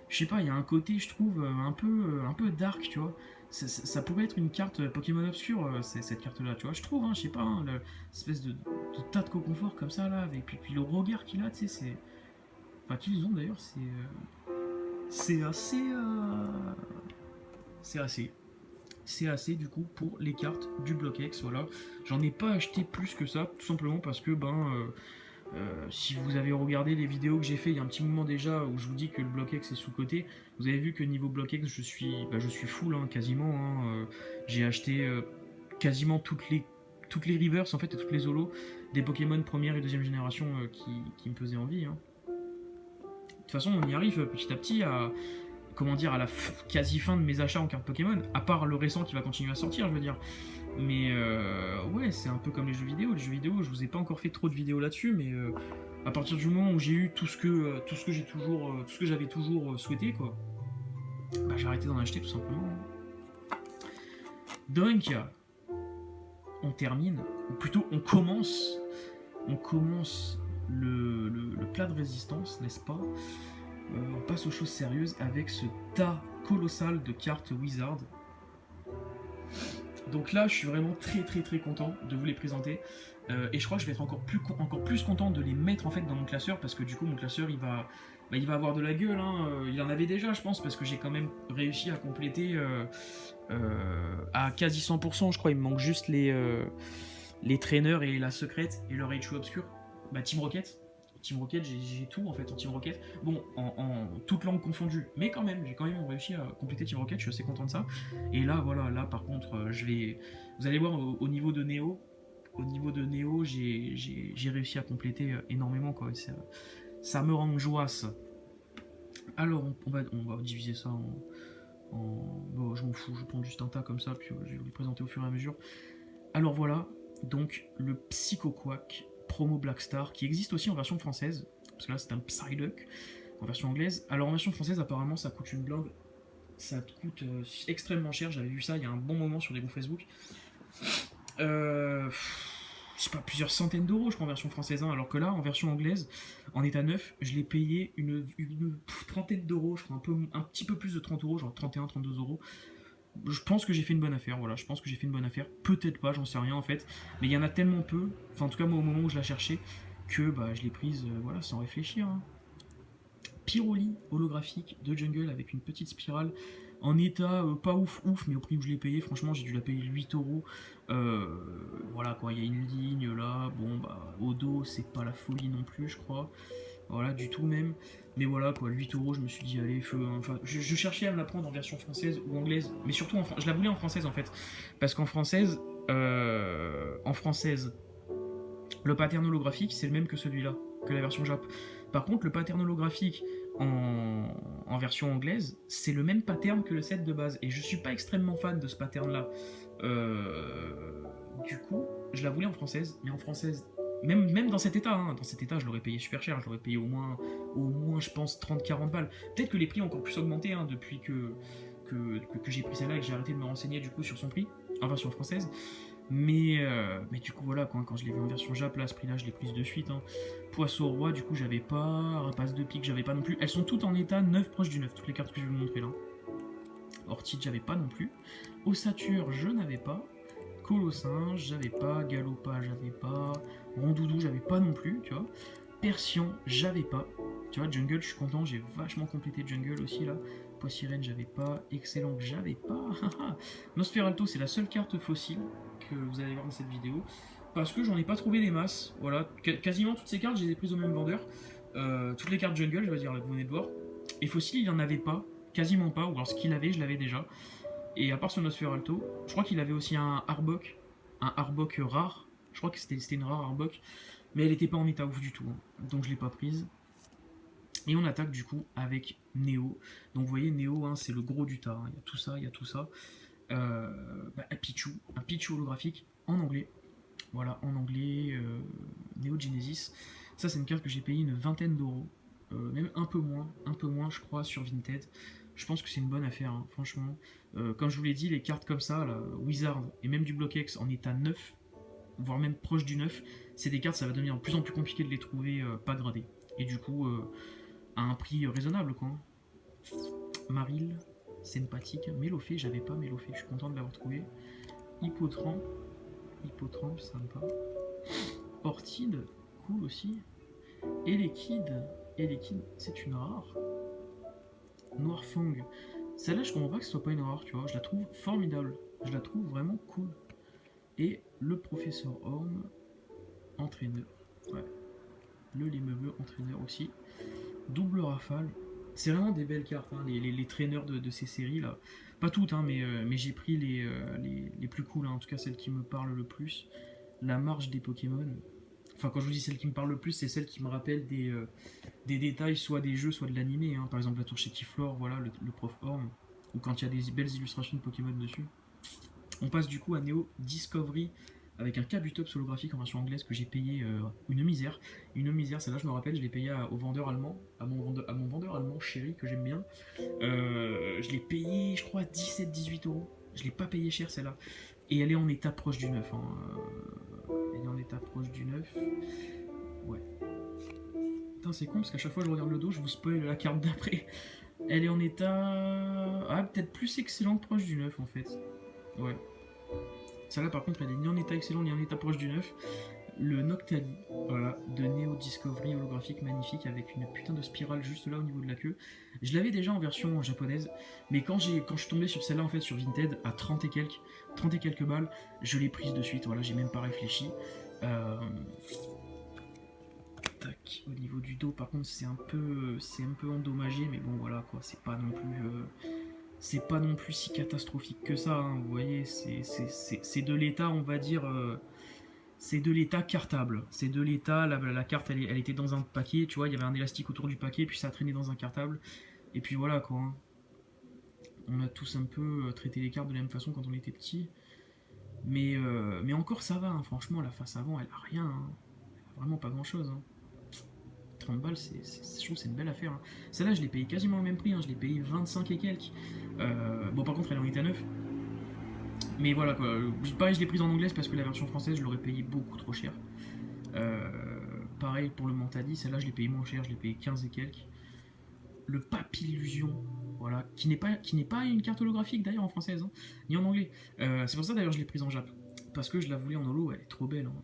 je sais pas, il y a un côté, je trouve, un peu dark, tu vois. Ça pourrait être une carte Pokémon obscure, cette carte-là, tu vois. Je trouve, hein, je sais pas, hein, l'espèce de tas de coconfort comme ça, là, avec puis le regard qu'il a, tu sais, c'est. Enfin, qu'ils ont d'ailleurs, c'est assez. C'est assez. C'est assez du coup pour les cartes du Block X, voilà. J'en ai pas acheté plus que ça, tout simplement parce que si vous avez regardé les vidéos que j'ai fait il y a un petit moment déjà où je vous dis que le Block X est sous-coté, vous avez vu que niveau Block X je suis full hein, quasiment. Hein, j'ai acheté quasiment toutes les reverse en fait et toutes les holos des Pokémon première et deuxième génération qui me faisaient envie. Hein. De toute façon on y arrive petit à petit à comment dire à la quasi fin de mes achats en cartes Pokémon, à part le récent qui va continuer à sortir je veux dire. Mais ouais, c'est un peu comme les jeux vidéo. Les jeux vidéo, je vous ai pas encore fait trop de vidéos là-dessus, mais à partir du moment où j'ai eu tout ce que j'avais toujours souhaité, quoi, bah, j'ai arrêté d'en acheter tout simplement. Donc, on termine, ou plutôt on commence le plat de résistance, n'est-ce pas. On passe aux choses sérieuses avec ce tas colossal de cartes Wizard. Donc là, je suis vraiment très très très content de vous les présenter. Et je crois que je vais être encore plus content de les mettre en fait dans mon classeur parce que du coup mon classeur il va avoir de la gueule. Hein. Il en avait déjà, je pense, parce que j'ai quand même réussi à compléter à quasi 100%. Je crois il me manque juste les traîneurs et la secrète et le Raichu obscur. Bah Team Rocket. Team Rocket, j'ai tout en fait en Team Rocket. Bon, en toute langue confondue, mais quand même, j'ai quand même réussi à compléter Team Rocket, je suis assez content de ça. Et là, voilà, là par contre, vous allez voir au niveau de Neo, j'ai réussi à compléter énormément quoi. Ça me rend joie ça. Alors, on va diviser ça bon, je m'en fous, je prends juste un tas comme ça, puis je vais vous les présenter au fur et à mesure. Alors voilà, donc le Psycho Quack promo Blackstar qui existe aussi en version française, parce que là c'est un Psyduck en version anglaise. Alors en version française, apparemment ça coûte une blinde, ça coûte extrêmement cher. J'avais vu ça il y a un bon moment sur les groupes Facebook. Je sais pas, plusieurs centaines d'euros je crois en version française, hein, alors que là en version anglaise, en état neuf, je l'ai payé une trentaine d'euros, je crois un petit peu plus de 30 euros, genre 31-32 euros. Je pense que j'ai fait une bonne affaire, voilà, je pense que j'ai fait une bonne affaire, peut-être pas, j'en sais rien en fait, mais il y en a tellement peu, enfin en tout cas moi au moment où je la cherchais, que bah, je l'ai prise voilà, sans réfléchir. Hein. Pyroli holographique de Jungle avec une petite spirale en état pas ouf, mais au prix où je l'ai payé, franchement j'ai dû la payer 8 euros. Voilà quoi, il y a une ligne là, bon bah au dos c'est pas la folie non plus je crois. Voilà, du tout même. Mais voilà, quoi, 8 euros, je me suis dit, allez, feu. Enfin, je cherchais à me la prendre en version française ou anglaise, mais surtout, je la voulais en française, en fait. Parce qu'en française, le pattern holographique, c'est le même que celui-là, que la version Jap. Par contre, le pattern holographique en version anglaise, c'est le même pattern que le set de base. Et je suis pas extrêmement fan de ce pattern-là. Du coup, je la voulais en française, mais en française, même dans cet état, hein, je l'aurais payé super cher, je l'aurais payé au moins je pense 30-40 balles. Peut-être que les prix ont encore plus augmenté hein, depuis que j'ai pris celle-là et que j'ai arrêté de me renseigner du coup sur son prix, en version française. Mais du coup voilà, quand je l'ai vu en version Jap, là, à ce prix-là, je l'ai prise de suite. Hein. Poisson roi, du coup j'avais pas, rapace de pique, j'avais pas non plus. Elles sont toutes en état 9 proche du 9, toutes les cartes que je vais vous montrer là. Orchid, j'avais pas non plus. Ossature, je n'avais pas. Colossinge, j'avais pas. Galopa, j'avais pas. Rondoudou, j'avais pas non plus, tu vois. Persian, j'avais pas. Tu vois, Jungle, je suis content, j'ai vachement complété Jungle aussi là. Poissirène, j'avais pas. Excellent, que j'avais pas. Nosferatu, c'est la seule carte fossile que vous allez voir dans cette vidéo. Parce que j'en ai pas trouvé des masses. Voilà, quasiment toutes ces cartes, je les ai prises au même vendeur. Toutes les cartes jungle, je vais dire, là, que vous venez de voir. Et fossile, il y en avait pas. Quasiment pas. Ou alors ce qu'il avait, je l'avais déjà. Et à part ce Nosferatu, je crois qu'il avait aussi un Arbok. Un Arbok rare. Je crois que c'était une rare Arbok. Mais elle était pas en état ouf du tout. Hein. Donc je l'ai pas prise. Et on attaque du coup avec Neo. Donc vous voyez, Neo, hein, c'est le gros du tas. Hein. Il y a tout ça, il y a tout ça. Un Pichu holographique en anglais. Voilà, en anglais, Neo Genesis. Ça, c'est une carte que j'ai payé une vingtaine d'euros. Même un peu moins, je crois, sur Vinted. Je pense que c'est une bonne affaire, hein, franchement. Comme je vous l'ai dit, les cartes comme ça, là, Wizard et même du Block-X en état 9, voire même proche du 9, c'est des cartes, ça va devenir de plus en plus compliqué de les trouver pas gradées. Et du coup, à un prix raisonnable, quoi. Maril, sympathique. Mélophée, j'avais pas Mélophée, je suis content de l'avoir trouvé. Hippotrampe, sympa. Ortide, cool aussi. Elekid, c'est une rare. Noirfang, celle-là, je comprends pas que ce soit pas une rare, tu vois. Je la trouve formidable, je la trouve vraiment cool. Et le professeur Horn, entraîneur. Ouais. Le Lémeveux, entraîneur aussi. Double rafale. C'est vraiment des belles cartes, hein, les traîneurs de ces séries là. Pas toutes, hein, mais j'ai pris les plus cool, hein, en tout cas celles qui me parlent le plus. La marche des Pokémon. Enfin, quand je vous dis celle qui me parle le plus, c'est celle qui me rappelle des détails, soit des jeux, soit de l'animé. Hein. Par exemple, la tour chez Tiflor, voilà, le prof Horn. Ou quand il y a des belles illustrations de Pokémon dessus. On passe du coup à Neo Discovery avec un Kabutops holographique en version anglaise que j'ai payé une misère. Une misère, celle-là je me rappelle, je l'ai payé au vendeur allemand, à mon vendeur allemand chéri que j'aime bien. Je l'ai payé, je crois, 17-18 euros. Je l'ai pas payé cher celle-là. Et elle est en état proche du 9. Hein. Elle est en état proche du 9. Ouais. Putain, c'est con parce qu'à chaque fois que je regarde le dos, je vous spoil la carte d'après. Elle est en état. Ah, peut-être plus excellent que proche du 9 en fait. Ouais. Celle-là par contre elle est ni en état excellent ni en état proche du 9. Le Noctali, voilà, de Neo Discovery holographique magnifique avec une putain de spirale juste là au niveau de la queue. Je l'avais déjà en version japonaise, mais quand je suis tombé sur celle-là en fait sur Vinted à 30 et quelques balles, je l'ai prise de suite, voilà, j'ai même pas réfléchi. Tac, au niveau du dos par contre c'est un peu endommagé, mais bon voilà quoi, c'est pas non plus si catastrophique que ça, hein, vous voyez, c'est de l'état, on va dire, c'est de l'état cartable. C'est de l'état, la carte elle était dans un paquet, tu vois, il y avait un élastique autour du paquet, puis ça a traîné dans un cartable, et puis voilà quoi. Hein. On a tous un peu traité les cartes de la même façon quand on était petit, mais encore ça va, hein, franchement, la face avant elle a rien, hein. Elle a vraiment pas grand chose. Hein. 30 balles, je trouve que c'est une belle affaire. Hein. Celle-là, je l'ai payé quasiment au même prix, hein, je l'ai payé 25 et quelques. Bon, par contre, elle est en état 9. Mais voilà quoi, pareil, je l'ai prise en anglaise parce que la version française, je l'aurais payé beaucoup trop cher. Pareil pour le Mentali, celle-là, je l'ai payé moins cher, je l'ai payé 15 et quelques. Le Papillusion, voilà, qui n'est pas une carte holographique d'ailleurs en française, hein, ni en anglais. C'est pour ça d'ailleurs je l'ai prise en Jap. Parce que je la voulais en holo, elle est trop belle. Hein.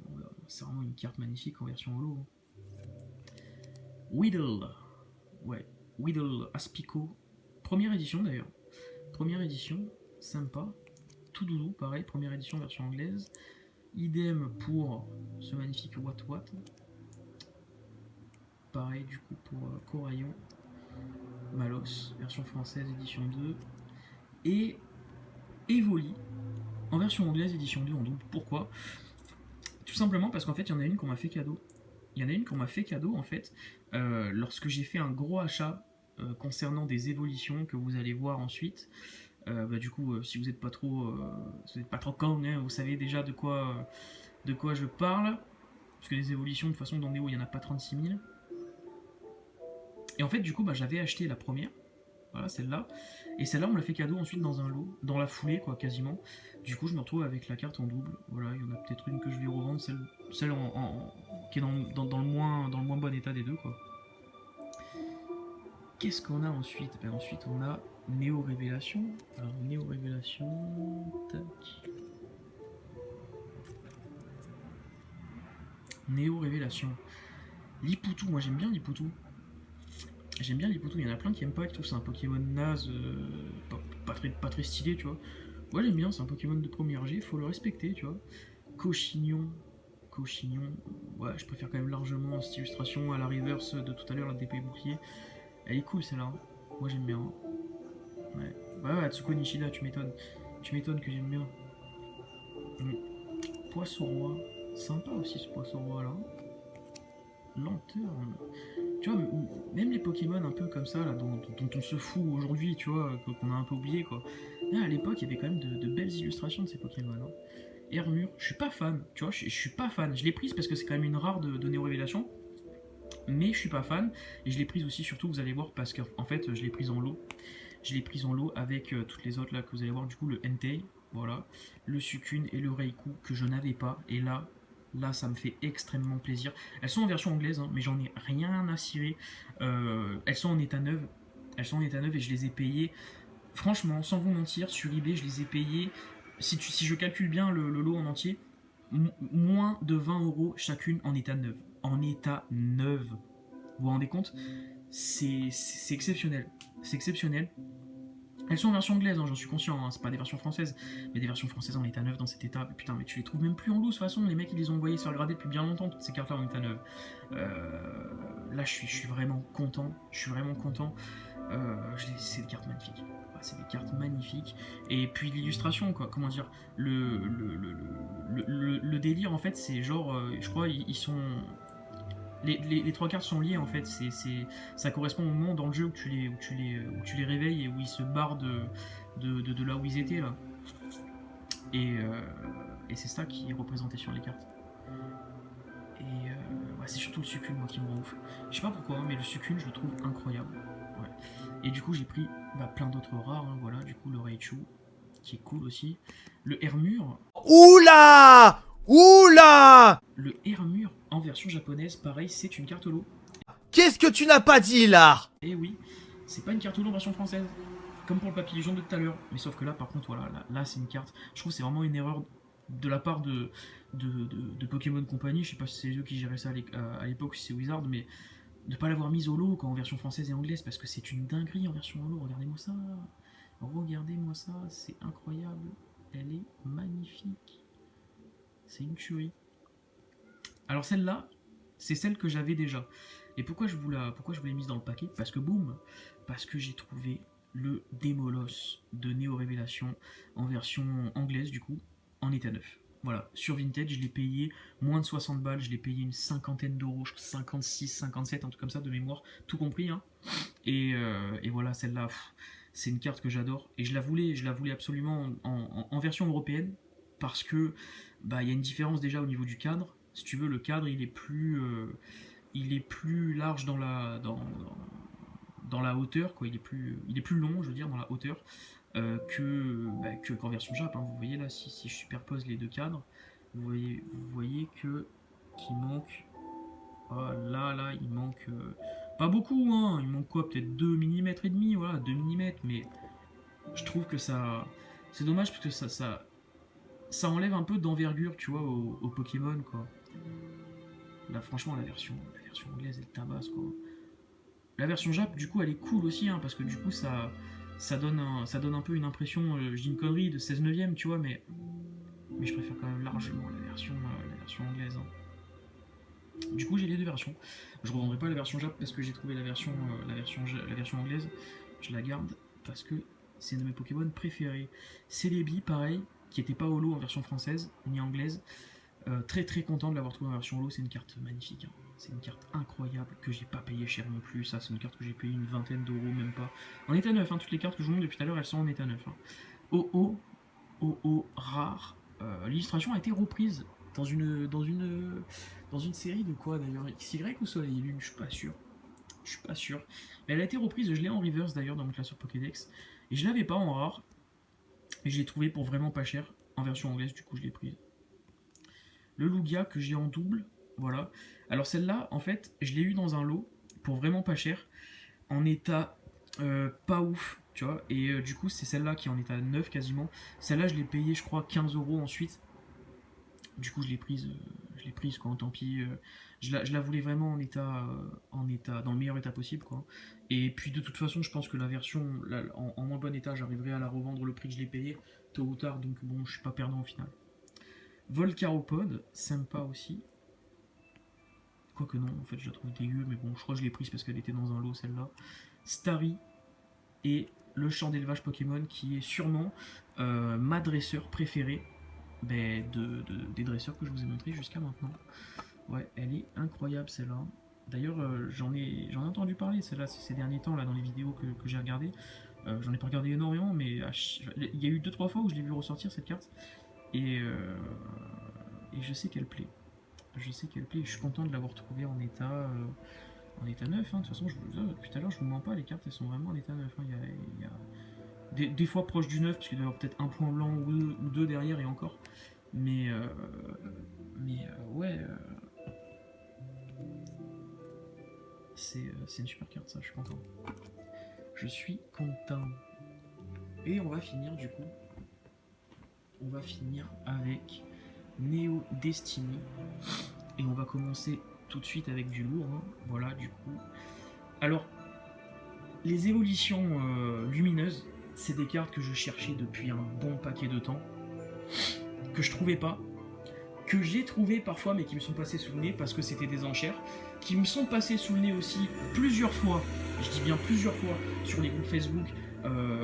C'est vraiment une carte magnifique en version holo. Hein. Weedle, ouais, Weedle Aspico, première édition d'ailleurs, sympa, tout doudou, pareil, première édition version anglaise, idem pour ce magnifique Wat, pareil du coup pour Corayon, Malos, version française édition 2, et Evoli, en version anglaise édition 2 en double, pourquoi ? Tout simplement parce qu'en fait il y en a une qu'on m'a fait cadeau. En fait, lorsque j'ai fait un gros achat concernant des évolutions que vous allez voir ensuite. Du coup, si vous n'êtes pas trop con, hein, vous savez déjà de quoi je parle. Parce que les évolutions, de toute façon, dans Neo, il n'y en a pas 36 000. Et en fait, du coup, j'avais acheté la première. Voilà, celle-là. Et celle-là, on me l'a fait cadeau ensuite dans un lot, dans la foulée, quoi, quasiment. Du coup, je me retrouve avec la carte en double. Voilà, il y en a peut-être une que je vais revendre, celle qui est dans le moins bon état des deux, quoi. Qu'est-ce qu'on a ensuite ? Ensuite, on a Néo Révélation. Alors, Néo Révélation. Tac. Néo Révélation. Lipoutou, moi j'aime bien Lipoutou. J'aime bien Lipoutou, il y en a plein qui aiment pas, qui trouvent que c'est un Pokémon naze, pas très stylé, tu vois. Moi j'aime bien, c'est un Pokémon de première G, faut le respecter, tu vois. Cochignon, Cochignon, ouais, je préfère quand même largement cette illustration à la reverse de tout à l'heure, la d'épée bouclier. Elle est cool celle-là, hein. Moi j'aime bien. Ouais, bah ouais, Atsuko Nishida, tu m'étonnes. Tu m'étonnes que j'aime bien. Poisson roi, sympa aussi ce poisson roi là. Lenteur. Tu vois, même les Pokémon un peu comme ça, là, dont on se fout aujourd'hui, tu vois, qu'on a un peu oublié, quoi. Là, à l'époque, il y avait quand même de belles illustrations de ces Pokémon. Hein. Hermure, je suis pas fan, tu vois, je suis pas fan. Je l'ai prise parce que c'est quand même une rare de Néo Révélation, mais je suis pas fan. Et je l'ai prise aussi, surtout, vous allez voir, parce qu'en fait, je l'ai prise en lot. Je l'ai prise en lot avec toutes les autres là que vous allez voir, du coup, le Entei, voilà, le Suicune et le Reiku que je n'avais pas. Et là, ça me fait extrêmement plaisir. Elles sont en version anglaise, hein, mais j'en ai rien à cirer. Elles sont en état neuf. Elles sont en état neuf et je les ai payées. Franchement, sans vous mentir, sur eBay, je les ai payées. Si je calcule bien le lot en entier, moins de 20 euros chacune en état neuf. En état neuf. Vous vous rendez compte? C'est exceptionnel. C'est exceptionnel. Elles sont en version anglaise, hein, j'en suis conscient, hein, c'est pas des versions françaises, mais des versions françaises en état neuf dans cet état. Putain, mais tu les trouves même plus en loose, de toute façon, les mecs ils les ont envoyés se faire grader depuis bien longtemps, toutes ces cartes-là en état neuf. Là, je suis vraiment content, je suis vraiment content. C'est des cartes magnifiques. C'est des cartes magnifiques. Et puis l'illustration, quoi, comment dire, le délire, en fait, c'est genre, je crois, ils sont les trois cartes sont liées en fait, ça correspond au moment dans le jeu où tu les réveilles et où ils se barrent de là où ils étaient là. Et c'est ça qui est représenté sur les cartes. Et ouais, c'est surtout le Suicune moi qui me rend ouf. Je sais pas pourquoi, mais le Suicune je le trouve incroyable. Ouais. Et du coup j'ai pris plein d'autres rares, hein, voilà, du coup le Raichu qui est cool aussi. Le Hermure. Oula! Oula! Le Hermure en version japonaise, pareil, c'est une carte holo. Qu'est-ce que tu n'as pas dit là? Et oui, c'est pas une carte holo en version française. Comme pour le papillon jaune de tout à l'heure. Mais sauf que là, par contre, voilà, là c'est une carte. Je trouve que c'est vraiment une erreur de la part de Pokémon Company. Je sais pas si c'est eux qui géraient ça à l'époque, si c'est Wizard, mais de pas l'avoir mise holo en version française et anglaise, parce que c'est une dinguerie en version holo. Regardez-moi ça. Regardez-moi ça, c'est incroyable. Elle est magnifique. C'est une tuerie. Alors celle-là, c'est celle que j'avais déjà. Et pourquoi je vous l'ai mise dans le paquet? Parce que boum, parce que j'ai trouvé le Démolos de Néo Révélation en version anglaise du coup, en état neuf. Voilà, sur Vintage, je l'ai payé moins de 60 balles, je l'ai payé une cinquantaine d'euros, je crois 56, 57, un truc comme ça de mémoire, tout compris. Hein. Et voilà, celle-là, c'est une carte que j'adore. Et je la voulais absolument en version européenne, parce que bah, y a une différence déjà au niveau du cadre. Si tu veux, le cadre, il est plus large dans la hauteur, quoi. Il est plus long, je veux dire, dans la hauteur qu'en version Jap. Hein. Vous voyez là, si je superpose les deux cadres, vous voyez qu'il manque. Oh, là, il manque pas beaucoup, hein. Il manque quoi? Peut-être 2 mm et demi, voilà, 2 mm, mais je trouve que ça. C'est dommage parce que ça enlève un peu d'envergure, tu vois, au Pokémon, quoi. Là, franchement, la version anglaise, elle tabasse, quoi. La version Jap, du coup, elle est cool aussi, hein, parce que du coup, ça donne un peu une impression, je dis une connerie, de 16 neuvième, tu vois, mais je préfère quand même largement la version anglaise. Hein. Du coup, j'ai les deux versions. Je revendrai pas la version Jap parce que j'ai trouvé la version anglaise. Je la garde parce que c'est un de mes Pokémon préférés. Celebi, pareil, qui était pas holo en version française ni anglaise. Très très content de l'avoir trouvé en version holo, c'est une carte magnifique. Hein. C'est une carte incroyable que j'ai pas payé cher non plus. Ça, c'est une carte que j'ai payé une vingtaine d'euros, même pas. En état neuf, hein, toutes les cartes que je vous montre depuis tout à l'heure, elles sont en état neuf. Hein. Rare. L'illustration a été reprise dans une série de quoi d'ailleurs? XY ou Soleil et Lune? Je suis pas sûr. Mais elle a été reprise, je l'ai en reverse d'ailleurs dans mon classeur Pokédex. Et je l'avais pas en rare. Et je l'ai trouvé pour vraiment pas cher. En version anglaise, du coup je l'ai prise. Le Lugia que j'ai en double, voilà. Alors celle-là, en fait, je l'ai eu dans un lot pour vraiment pas cher, en état pas ouf, tu vois. Et du coup, c'est celle-là qui est en état neuf quasiment. Celle-là, je l'ai payé, je crois, 15 euros ensuite. Du coup, je l'ai prise l'ai prise, quoi, tant pis. Je la voulais vraiment en état, dans le meilleur état possible, quoi. Et puis de toute façon, je pense que la version en moins bon état, j'arriverai à la revendre le prix que je l'ai payé, tôt ou tard, donc bon, je suis pas perdant au final. Volcaropod, sympa aussi. Quoique non, en fait, je la trouve dégueu, mais bon, je crois que je l'ai prise parce qu'elle était dans un lot, celle-là. Starry et le champ d'élevage Pokémon, qui est sûrement ma dresseur préférée des dresseurs que je vous ai montré jusqu'à maintenant. Ouais, elle est incroyable celle-là. D'ailleurs, j'en ai entendu parler celle-là ces derniers temps là dans les vidéos que j'ai regardées. J'en ai pas regardé énormément, mais il y a eu 2-3 fois où je l'ai vu ressortir cette carte. Et, je sais qu'elle plaît. Je sais qu'elle plaît. Je suis content de l'avoir trouvée en état neuf. Hein. De toute façon, depuis tout à l'heure, je vous mens pas, les cartes elles sont vraiment en état neuf. Hein. Il y a des fois proche du neuf, parce qu'il doit y avoir peut-être un point blanc ou deux derrière et encore. Mais ouais, c'est une super carte, ça, je suis content. Je suis content. Et on va finir du coup. On va finir avec Neo Destiny. Et on va commencer tout de suite avec du lourd. Hein. Voilà, du coup. Alors, les évolutions lumineuses, c'est des cartes que je cherchais depuis un bon paquet de temps. Que je trouvais pas. Que j'ai trouvé parfois, mais qui me sont passés sous le nez parce que c'était des enchères. Qui me sont passés sous le nez aussi plusieurs fois. Je dis bien plusieurs fois sur les groupes Facebook.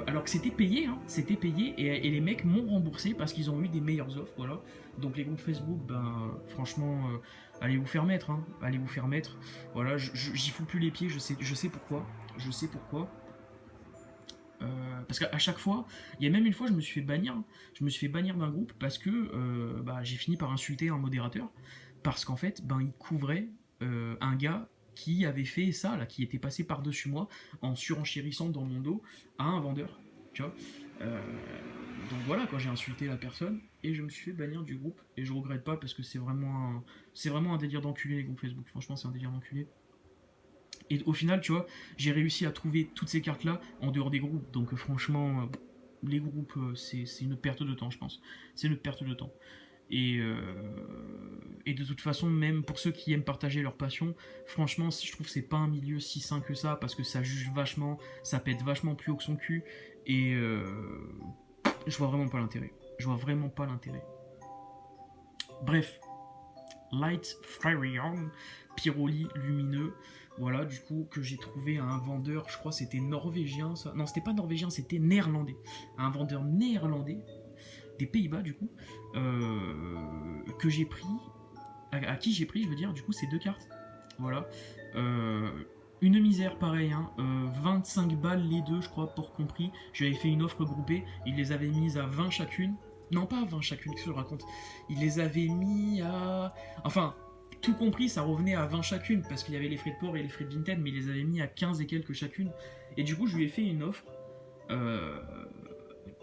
Alors que c'était payé, hein, c'était payé et les mecs m'ont remboursé parce qu'ils ont eu des meilleures offres, voilà. Donc les groupes Facebook, franchement, allez vous faire mettre, hein, allez vous faire mettre. Voilà, j'y fous plus les pieds, je sais pourquoi, parce qu'à chaque fois, il y a même une fois, je me suis fait bannir d'un groupe parce que j'ai fini par insulter un modérateur parce qu'en fait, il couvrait un gars qui avait fait ça, là, qui était passé par-dessus moi en surenchérissant dans mon dos à un vendeur, tu vois. Donc voilà, quand j'ai insulté la personne et je me suis fait bannir du groupe et je regrette pas parce que c'est vraiment un délire d'enculé les groupes Facebook. Franchement, c'est un délire d'enculé. Et au final, tu vois, j'ai réussi à trouver toutes ces cartes-là en dehors des groupes. Donc franchement, les groupes, c'est une perte de temps, je pense. C'est une perte de temps. Et de toute façon, même pour ceux qui aiment partager leur passion, franchement, je trouve que c'est pas un milieu si sain que ça, parce que ça juge vachement, ça pète vachement plus haut que son cul, et je vois vraiment pas l'intérêt. Bref, Light Firion, Pyroli lumineux, voilà, du coup, que j'ai trouvé à un vendeur, je crois que c'était norvégien, ça. Non, c'était pas norvégien, c'était néerlandais. Un vendeur néerlandais, des Pays-Bas du coup, que j'ai pris, à qui j'ai pris, je veux dire, du coup, ces deux cartes. Voilà. Une misère pareil, hein, 25 balles les deux, je crois, pour compris. J'avais fait une offre groupée, ils les avaient mises à 20 chacune. Non, pas à 20 chacune, qu'est-ce que je raconte. Ils les avaient mis à. Enfin, tout compris, ça revenait à 20 chacune, parce qu'il y avait les frais de port et les frais de Vinted, mais ils les avaient mis à 15 et quelques chacune. Et du coup, je lui ai fait une offre.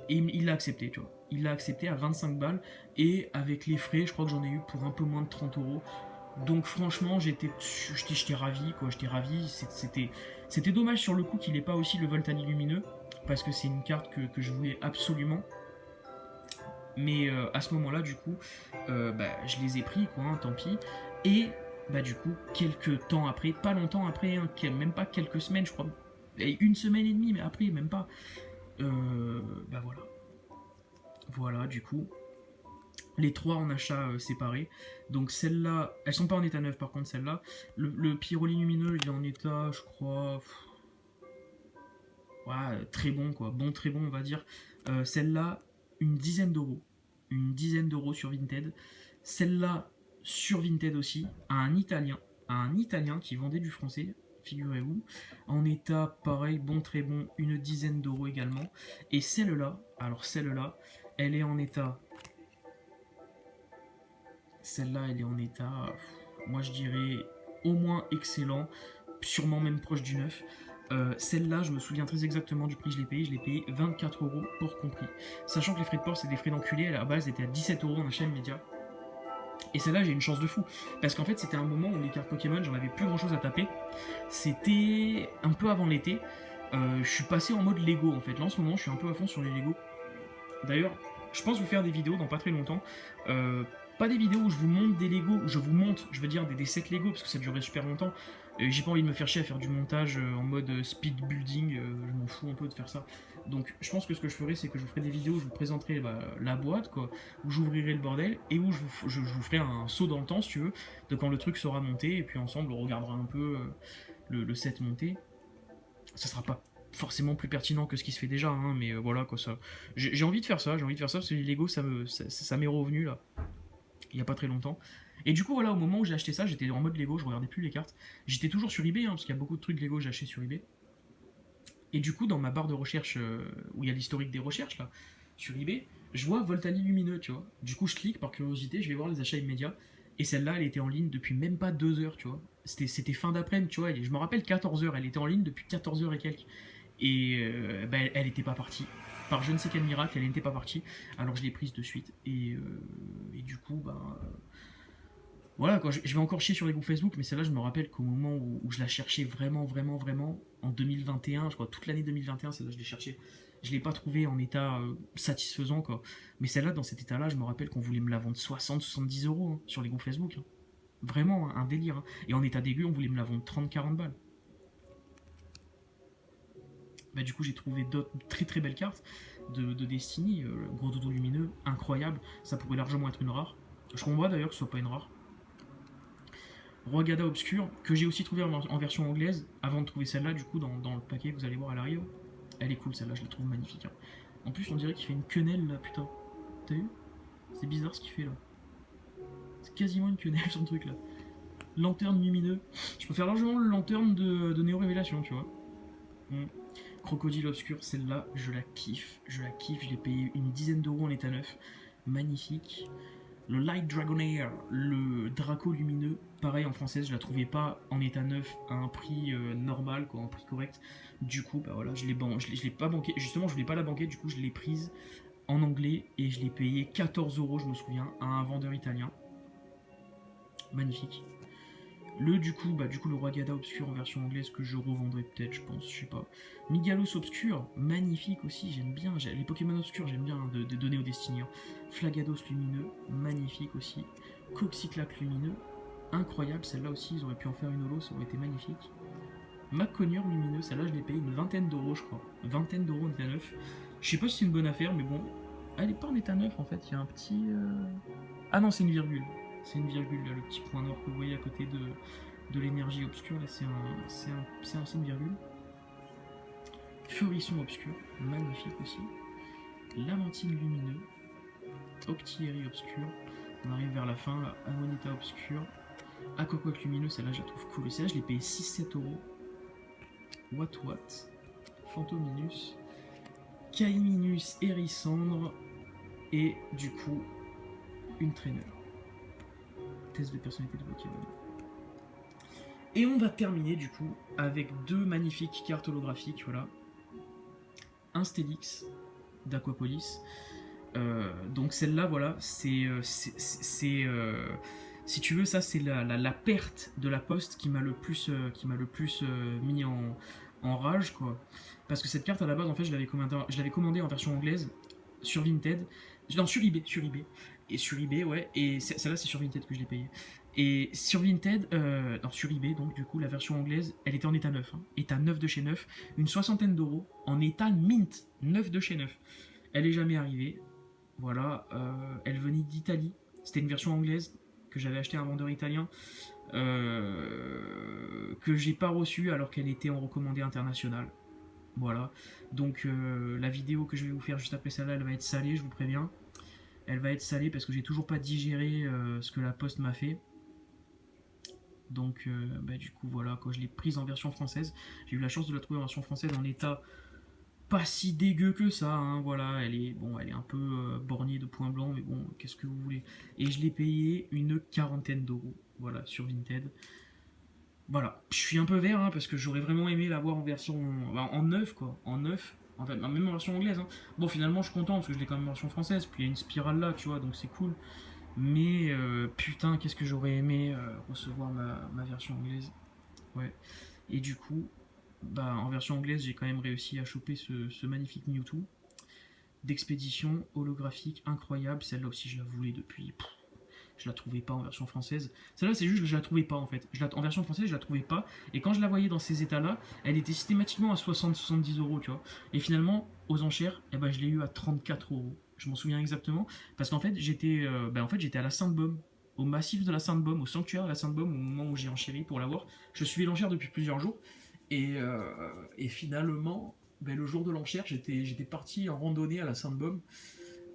Et il l'a accepté, tu vois. Il l'a accepté à 25 balles. Et avec les frais, je crois que j'en ai eu pour un peu moins de 30 euros. Donc franchement, j'étais ravi, quoi. J'étais ravi. C'était dommage sur le coup qu'il n'ait pas aussi le Voltani lumineux. Parce que c'est une carte que je voulais absolument. Mais à ce moment-là, du coup, je les ai pris, quoi, hein, tant pis. Et du coup, quelques temps après, pas longtemps après, hein, même pas quelques semaines, je crois. Une semaine et demie, mais après, même pas. Voilà. Voilà, du coup. Les trois en achat séparés. Donc celles-là, elles sont pas en état neuf par contre, celles-là. Le Pyroli lumineux, il est en état, je crois. Ouais, très bon, quoi. Bon, très bon, on va dire. Celle-là, une dizaine d'euros. Une dizaine d'euros sur Vinted. Celle-là, sur Vinted aussi, à un Italien qui vendait du français, figurez-vous, en état pareil, bon, très bon, une dizaine d'euros également. Et celle-là, alors celle-là, elle est en état. Celle-là, elle est en état, moi je dirais, au moins excellent, sûrement même proche du neuf. Celle-là, je me souviens très exactement du prix que je l'ai payé 24 euros pour compris. Sachant que les frais de port, c'est des frais d'enculé, à la base, c'était à 17 euros en achat immédiat. Et celle-là, j'ai une chance de fou. Parce qu'en fait, c'était un moment où les cartes Pokémon, j'en avais plus grand-chose à taper. C'était un peu avant l'été. Je suis passé en mode Lego, en fait. Là, en ce moment, je suis un peu à fond sur les Lego. D'ailleurs, je pense vous faire des vidéos dans pas très longtemps. pas des vidéos où je vous monte des Lego, où je vous monte, je veux dire, des sets Lego, parce que ça durerait super longtemps. J'ai pas envie de me faire chier à faire du montage en mode speed building, je m'en fous un peu de faire ça. Donc je pense que ce que je ferai, c'est que je vous ferai des vidéos où je vous présenterai la boîte, quoi, où j'ouvrirai le bordel, et où je vous ferai un saut dans le temps, si tu veux, de quand le truc sera monté, et puis ensemble on regardera un peu le set monté. Ça sera pas forcément plus pertinent que ce qui se fait déjà, hein, mais voilà quoi, ça. J'ai envie de faire ça, parce que les Lego ça m'est revenu là, il y a pas très longtemps. Et du coup voilà, au moment où j'ai acheté ça, j'étais en mode Lego, je regardais plus les cartes. J'étais toujours sur eBay, hein, parce qu'il y a beaucoup de trucs Lego que j'ai acheté sur eBay. Et du coup, dans ma barre de recherche, où il y a l'historique des recherches là, sur eBay, je vois Voltali lumineux, tu vois. Du coup, je clique par curiosité, je vais voir les achats immédiats. Et celle-là, elle était en ligne depuis même pas 2 heures, tu vois. C'était fin d'après-midi, tu vois. Et je me rappelle 14 heures, elle était en ligne depuis 14 heures et quelques. Et bah, elle n'était pas partie. Par je ne sais quel miracle, elle n'était pas partie. Alors je l'ai prise de suite. Et du coup, bah, voilà, quoi, je vais encore chier sur les groupes Facebook, mais celle-là, je me rappelle qu'au moment où je la cherchais vraiment, vraiment, vraiment, en 2021, je crois toute l'année 2021, celle-là, je l'ai cherchée. Je ne l'ai pas trouvée en état satisfaisant, quoi. Mais celle-là, dans cet état-là, je me rappelle qu'on voulait me la vendre 60-70 € hein, sur les groupes Facebook, hein. Vraiment, hein, un délire, hein. Et en état dégueu, on voulait me la vendre 30-40 balles. Bah, du coup, j'ai trouvé d'autres très très belles cartes de Destiny. Gros dodo lumineux, incroyable. Ça pourrait largement être une rare. Je comprends d'ailleurs que ce soit pas une rare. Roi Gada Obscur, que j'ai aussi trouvé en version anglaise, avant de trouver celle-là, du coup, dans le paquet, vous allez voir, elle arrive. Elle est cool, celle-là, je la trouve magnifique, hein. En plus, on dirait qu'il fait une quenelle, là, putain. T'as vu? C'est bizarre ce qu'il fait, là. C'est quasiment une quenelle, son truc, là. Lanterne lumineux. Je peux faire largement le lanterne de Néo Révélation, tu vois. Mm. Crocodile Obscur, celle-là, je la kiffe. Je l'ai payé une dizaine d'euros en état neuf. Magnifique. Le Light Dragonair, le Draco lumineux, pareil en française, je la trouvais pas en état neuf à un prix normal, quoi, un prix correct. Du coup, bah voilà, je l'ai pas banqué. Justement, je voulais pas la banquer, du coup, je l'ai prise en anglais et je l'ai payé 14 €, je me souviens, à un vendeur italien. Magnifique. Le Roi Gada Obscur en version anglaise que je revendrai peut-être, je pense, je sais pas. Migalos Obscur, magnifique aussi, j'aime bien. Les Pokémon Obscurs, j'aime bien de donner aux Destiniens. Flagados Lumineux, magnifique aussi. Coxyclac Lumineux, incroyable, celle-là aussi, ils auraient pu en faire une holo, ça aurait été magnifique. Maconiur Lumineux, celle-là je l'ai payé une vingtaine d'euros, je crois. Vingtaine d'euros en état neuf. Je sais pas si c'est une bonne affaire, mais bon, elle est pas en état neuf en fait, il y a un petit. Ah non, c'est une virgule. C'est une virgule, là, le petit point noir que vous voyez à côté de l'énergie obscure, là c'est une virgule. Furisson obscur, magnifique aussi. Lamantine lumineux. Octieri obscur. On arrive vers la fin, là. Amonita obscur. Aquaquac lumineux, celle-là je la trouve cool. Et celle-là je l'ai payé 6-7 €. What. Phantominus. Caiminus Hérissandre. Et du coup, une traîneur. Test de personnalité de Pokémon. Et on va terminer du coup avec deux magnifiques cartes holographiques, voilà. Un Stélix d'Aquapolis. Donc celle-là, voilà, si tu veux, ça c'est la perte de la poste qui m'a le plus, mis en rage, quoi. Parce que cette carte à la base, en fait, je l'avais commandée en version anglaise sur Vinted, non sur eBay, et sur eBay, ouais, et celle-là c'est sur Vinted que je l'ai payée. Et sur Vinted, non, sur eBay, donc du coup, la version anglaise, elle était en état neuf, hein, état neuf de chez neuf, une soixantaine d'euros, en état mint, neuf de chez neuf. Elle est jamais arrivée, voilà, elle venait d'Italie, c'était une version anglaise que j'avais acheté à un vendeur italien, que j'ai pas reçue alors qu'elle était en recommandé international. Voilà, donc la vidéo que je vais vous faire juste après celle-là, elle va être salée, je vous préviens. Elle va être salée parce que j'ai toujours pas digéré ce que la poste m'a fait. Donc du coup voilà, quand je l'ai prise en version française, j'ai eu la chance de la trouver en version française en état pas si dégueu que ça, hein, voilà, elle est un peu borgnée de points blancs, mais bon, qu'est-ce que vous voulez. Et je l'ai payé une quarantaine d'euros, voilà, sur Vinted. Voilà, je suis un peu vert, hein, parce que j'aurais vraiment aimé l'avoir en version, en neuf, quoi, en neuf, en fait, même en version anglaise, hein. Bon, finalement, je suis content parce que je l'ai quand même en version française, puis il y a une spirale là, tu vois, donc c'est cool. Mais putain, qu'est-ce que j'aurais aimé recevoir ma version anglaise. Ouais. Et du coup, en version anglaise, j'ai quand même réussi à choper ce magnifique Mewtwo d'expédition holographique incroyable. Celle-là aussi, je la voulais depuis. je la trouvais pas en version française. Celle-là, c'est juste que je la trouvais pas en fait. En version française, je la trouvais pas. Et quand je la voyais dans ces états-là, elle était systématiquement à 60-70 euros, tu vois. Et finalement, aux enchères, eh ben, je l'ai eu à 34 euros. Je m'en souviens exactement. Parce qu'en fait, j'étais à la Sainte-Baume, au massif de la Sainte-Baume, au sanctuaire de la Sainte-Baume, au moment où j'ai enchéri pour l'avoir. Je suivais l'enchère depuis plusieurs jours. Et finalement, ben, le jour de l'enchère, j'étais parti en randonnée à la Sainte-Baume.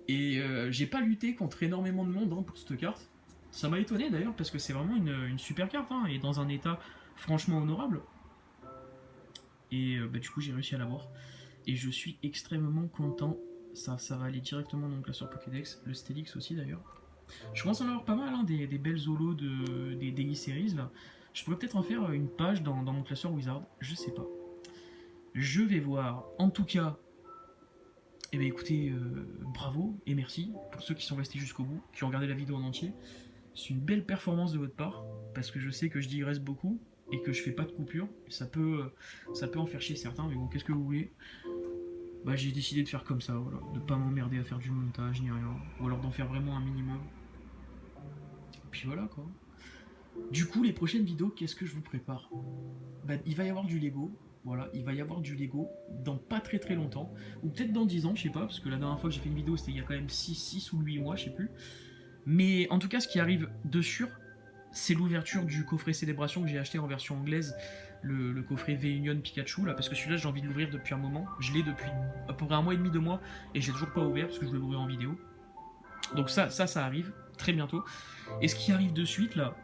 Et j'ai pas lutté contre énormément de monde, hein, pour cette carte. Ça m'a étonné d'ailleurs parce que c'est vraiment une super carte, hein, et dans un état franchement honorable. Et bah, du coup j'ai réussi à l'avoir. Et je suis extrêmement content. Ça va aller directement donc là sur Pokédex, le Stélix aussi d'ailleurs. Je commence à en avoir pas mal, hein, des belles holos des series là. Je pourrais peut-être en faire une page dans mon classeur Wizard, je sais pas. Je vais voir. En tout cas, eh bien écoutez, bravo et merci pour ceux qui sont restés jusqu'au bout, qui ont regardé la vidéo en entier. C'est une belle performance de votre part, parce que je sais que je digresse beaucoup et que je fais pas de coupure. Ça peut en faire chier certains, mais bon, qu'est-ce que vous voulez? Bah j'ai décidé de faire comme ça, voilà, de pas m'emmerder à faire du montage ni rien, ou alors d'en faire vraiment un minimum. Puis voilà quoi. Du coup, les prochaines vidéos, qu'est-ce que je vous prépare? Bah, il va y avoir du Lego. Voilà, il va y avoir du Lego dans pas très très longtemps. Ou peut-être dans 10 ans, je sais pas, parce que la dernière fois que j'ai fait une vidéo, c'était il y a quand même 6 ou 8 mois, je sais plus. Mais en tout cas, ce qui arrive de sûr, c'est l'ouverture du coffret Célébration que j'ai acheté en version anglaise, le coffret V-Union Pikachu, là, parce que celui-là, j'ai envie de l'ouvrir depuis un moment. Je l'ai depuis à peu près un mois et demi, 2 mois, et j'ai toujours pas ouvert, parce que je voulais l'ouvrir en vidéo. Donc ça arrive très bientôt. Et ce qui arrive de suite, là,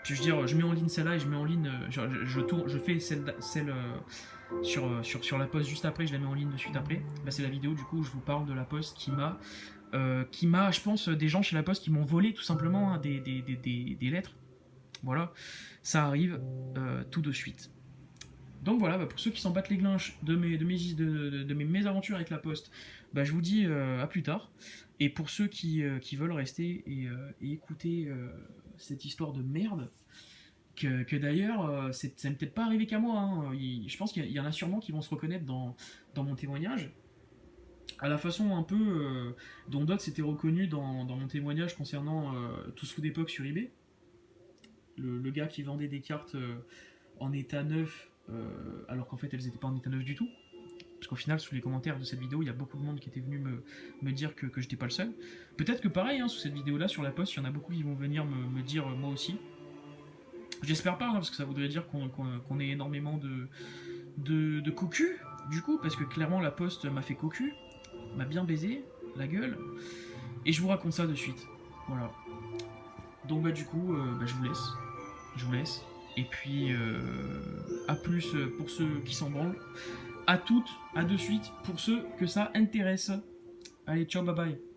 je veux dire, je mets en ligne celle-là et je mets en ligne, je fais celle sur la poste juste après, je la mets en ligne de suite après. Bah, c'est la vidéo du coup où je vous parle de la poste qui m'a, je pense, des gens chez la poste qui m'ont volé tout simplement, hein, des lettres. Voilà, ça arrive tout de suite. Donc voilà, bah, pour ceux qui s'en battent les glinches de mes mésaventures avec la poste, bah, je vous dis à plus tard. Et pour ceux qui veulent rester et écouter cette histoire de merde, que d'ailleurs, ça n'est peut-être pas arrivé qu'à moi, hein. Je pense qu'il y en a sûrement qui vont se reconnaître dans mon témoignage. À la façon un peu dont Doc s'était reconnu dans mon témoignage concernant Tous Fous d'époque sur eBay. Le gars qui vendait des cartes en état neuf, alors qu'en fait elles n'étaient pas en état neuf du tout. Parce qu'au final, sous les commentaires de cette vidéo, il y a beaucoup de monde qui était venu me dire que j'étais pas le seul. Peut-être que pareil, hein, sous cette vidéo-là, sur la poste, il y en a beaucoup qui vont venir me dire moi aussi. J'espère pas, hein, parce que ça voudrait dire qu'on ait énormément de cocu, du coup, parce que clairement la poste m'a fait cocu, m'a bien baisé, la gueule, et je vous raconte ça de suite. Voilà. Donc bah du coup, je vous laisse. Je vous laisse. Et puis, à plus pour ceux qui s'en branlent. À toutes, à de suite pour ceux que ça intéresse. Allez, ciao, bye bye.